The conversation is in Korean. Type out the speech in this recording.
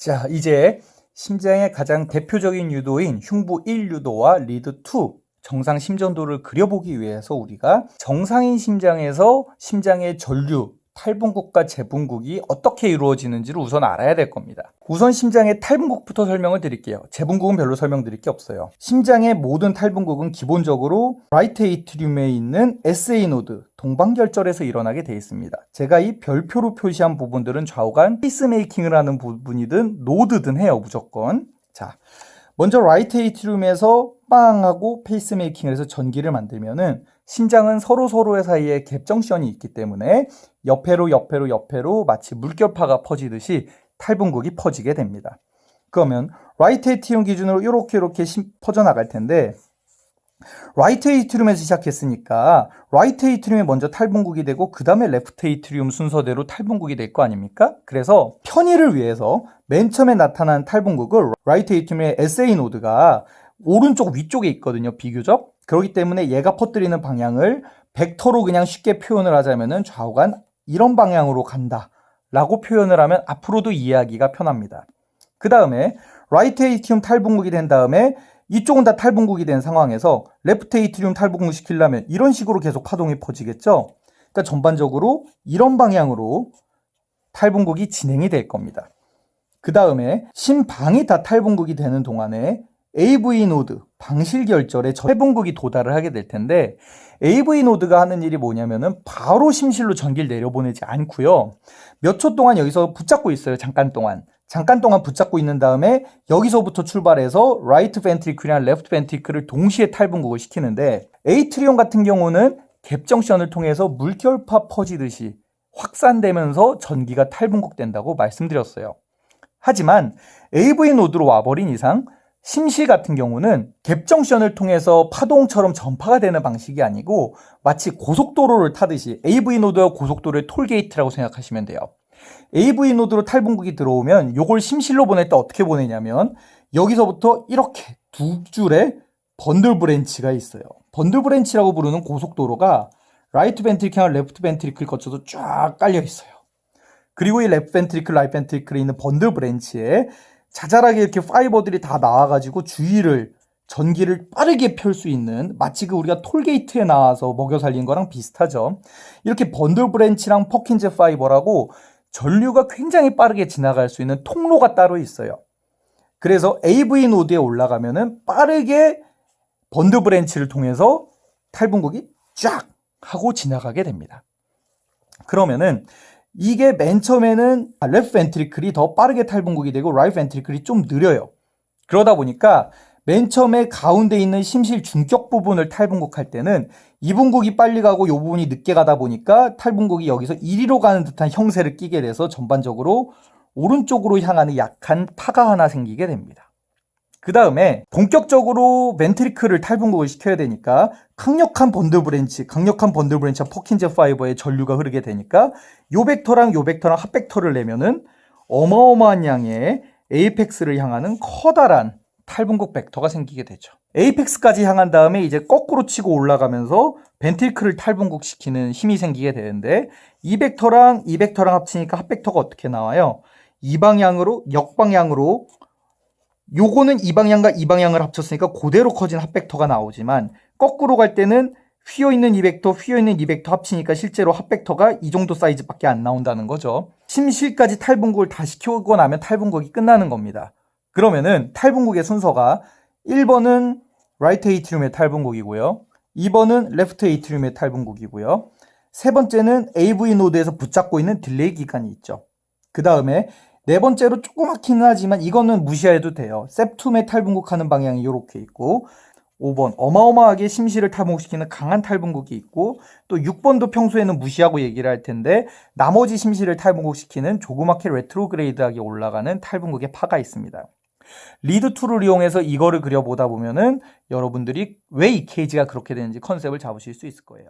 자, 이제 심장의 가장 대표적인 유도인 흉부 1유도와 리드 2 정상 심전도를 그려보기 위해서 우리가 정상인 심장에서 심장의 전류, 탈분국과 재분국이 어떻게 이루어지는지를 우선 알아야 될 겁니다. 우선 심장의 탈분국부터 설명을 드릴게요. 재분국은 별로 설명드릴 게 없어요. 심장의 모든 탈분국은 기본적으로 라이트 에이트리움에 있는 SA 노드, 동방결절에서 일어나게 되어 있습니다. 제가 이 별표로 표시한 부분들은 좌우간 페이스메이킹을 하는 부분이든 노드든 해요, 무조건. 자, 먼저 라이트 에이트리움에서 빵 하고 페이스메이킹을 해서 전기를 만들면은 심장은 서로의 사이에 갭정션이 있기 때문에 옆으로 마치 물결파가 퍼지듯이 탈분국이 퍼지게 됩니다. 그러면 라이트 에이트리움 기준으로 이렇게 퍼져나갈 텐데, 라이트 에이트리움에서 시작했으니까 라이트 에이트리움에 먼저 탈분국이 되고 그 다음에 레프트 에이트리움 순서대로 탈분국이 될 거 아닙니까? 그래서 편의를 위해서 맨 처음에 나타난 탈분국을 라이트 에이트리움의 SA 노드가 오른쪽 위쪽에 있거든요, 비교적. 그렇기 때문에 얘가 퍼뜨리는 방향을 벡터로 그냥 쉽게 표현을 하자면은 좌우간 이런 방향으로 간다 라고 표현을 하면 앞으로도 이해하기가 편합니다. 그 다음에 라이트 에이트리움 탈분국이 된 다음에 이쪽은 다 탈분국이 된 상황에서 레프트 에이트리움 탈분국 시키려면 이런 식으로 계속 파동이 퍼지겠죠. 그러니까 전반적으로 이런 방향으로 탈분국이 진행이 될 겁니다. 그 다음에 심방이 다 탈분국이 되는 동안에 AV 노드, 방실결절에 탈분국이 도달을 하게 될 텐데, AV 노드가 하는 일이 뭐냐면은 바로 심실로 전기를 내려보내지 않고요. 몇 초 동안 여기서 붙잡고 있어요. 잠깐 동안 붙잡고 있는 다음에 여기서부터 출발해서 라이트 벤트리클이랑 레프트 벤트리클을 동시에 탈분국을 시키는데, 에이트리움 같은 경우는 갭정션을 통해서 물결파 퍼지듯이 확산되면서 전기가 탈분국된다고 말씀드렸어요. 하지만 AV 노드로 와버린 이상 심실 같은 경우는 갭정션을 통해서 파동처럼 전파가 되는 방식이 아니고 마치 고속도로를 타듯이 AV 노드와 고속도로의 톨게이트라고 생각하시면 돼요. AV 노드로 탈분국이 들어오면 요걸 심실로 보낼 때 어떻게 보내냐면 여기서부터 이렇게 두 줄의 번들 브랜치가 있어요. 번들 브랜치라고 부르는 고속도로가 라이트 벤트리클이랑 레프트 벤트리클 거쳐서 쫙 깔려 있어요. 그리고 이 레프트 벤트리클, 라이트 벤트리클에 있는 번들 브랜치에 자잘하게 이렇게 파이버들이 다 나와가지고 주위를 전기를 빠르게 펼 수 있는, 마치 우리가 톨게이트에 나와서 먹여 살린 거랑 비슷하죠. 이렇게 번들 브랜치랑 퍼킨즈 파이버라고 전류가 굉장히 빠르게 지나갈 수 있는 통로가 따로 있어요. 그래서 AV 노드에 올라가면은 빠르게 번들 브랜치를 통해서 탈분국이 쫙 하고 지나가게 됩니다. 그러면은 이게 맨 처음에는 레프트 벤트리클이 더 빠르게 탈분국이 되고 라이트 벤트리클이 좀 느려요. 그러다 보니까 맨 처음에 가운데 있는 심실 중격 부분을 탈분국할 때는 이 분국이 빨리 가고 이 부분이 늦게 가다 보니까 탈분국이 여기서 이리로 가는 듯한 형세를 띠게 돼서 전반적으로 오른쪽으로 향하는 약한 파가 하나 생기게 됩니다. 그 다음에 본격적으로 벤트리클을 탈분국을 시켜야 되니까 강력한 번들 브랜치와 퍼킨즈 파이버의 전류가 흐르게 되니까 요 벡터랑 핫 벡터를 내면은 어마어마한 양의 에이펙스를 향하는 커다란 탈분국 벡터가 생기게 되죠. 에이펙스까지 향한 다음에 이제 거꾸로 치고 올라가면서 벤트리클을 탈분국시키는 힘이 생기게 되는데, 이 벡터랑 합치니까 핫 벡터가 어떻게 나와요? 이 방향으로, 역방향으로, 요거는 이 방향과 이 방향을 합쳤으니까 그대로 커진 핫 벡터가 나오지만, 거꾸로 갈 때는 휘어있는 이 벡터 합치니까 실제로 핫 벡터가 이 정도 사이즈밖에 안 나온다는 거죠. 심실까지 탈분국을 다 시키고 나면 탈분국이 끝나는 겁니다. 그러면은 탈분국의 순서가 1번은 라이트 에이트리움의 탈분국이고요, 2번은 레프트 에이트리움의 탈분국이고요, 세 번째는 AV 노드에서 붙잡고 있는 딜레이 기간이 있죠. 그 다음에 네 번째로 조그맣기는 하지만 이거는 무시해도 돼요. septum의 탈분국하는 방향이 이렇게 있고, 5번 어마어마하게 심실을 탈분국시키는 강한 탈분국이 있고, 또 6번도 평소에는 무시하고 얘기를 할 텐데 나머지 심실을 탈분국시키는 조그맣게 레트로그레이드하게 올라가는 탈분국의 파가 있습니다. 리드 2를 이용해서 이거를 그려보다 보면은 여러분들이 왜 EKG가 그렇게 되는지 컨셉을 잡으실 수 있을 거예요.